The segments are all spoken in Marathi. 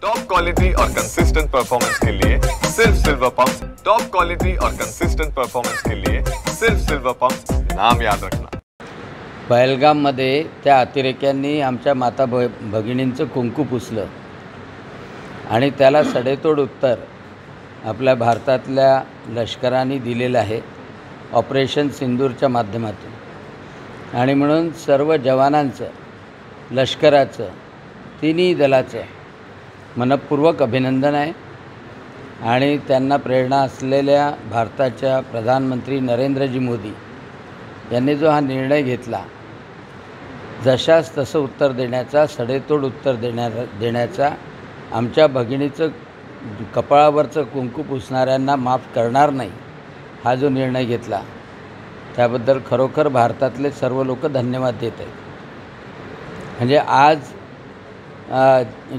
टॉप क्वालिटी और कंसिस्टेंट परफॉर्मेंस के लिए सिर्फ सिल्वर पंप्स। टॉप क्वालिटी और कंसिस्टेंट परफॉर्मेंस के लिए सिर्फ सिल्वर पंप्स, नाम याद रखना। पहलगाममध्ये त्या अतिरेक्यांनी आमच्या माता भगिनींचं कुंकू पुसलं आणि त्याला सडेतोड उत्तर आपल्या भारतातल्या लष्कराने दिलेलं आहे ऑपरेशन सिंदूरच्या माध्यमातून। आणि म्हणून सर्व जवानांचं, लष्कराचं, तिन्ही दलाचं मनपूर्वक अभिनंदन आहे। आणि त्यांना प्रेरणा असलेल्या भारताच्या प्रधानमंत्री नरेंद्रजी मोदी यांनी जो हा निर्णय घेतला, जशास तसं उत्तर देण्याचा, सडेतोड उत्तर देण्याचा, आमच्या भगिनीचं कपाळावरचं कुंकू पुसणाऱ्यांना माफ करणार नाही, हा जो निर्णय घेतला त्याबद्दल खरोखर भारतातले सर्व लोक धन्यवाद देत आहेत। म्हणजे आज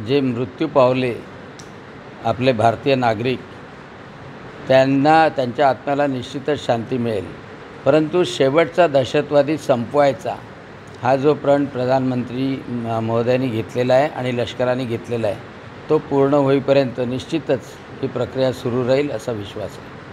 जे मृत्यू पावले आपले भारतीय नागरिक, त्यांना त्यांच्या आत्म्याला निश्चितच शांती मिळेल। परंतु शेवटचा दहशतवादी संपवायचा हा जो प्रण प्रधानमंत्री महोदयांनी घेतलेला आहे आणि लष्कराने घेतलेला आहे, तो पूर्ण होईपर्यंत निश्चितच ही प्रक्रिया सुरू राहील असा विश्वास आहे।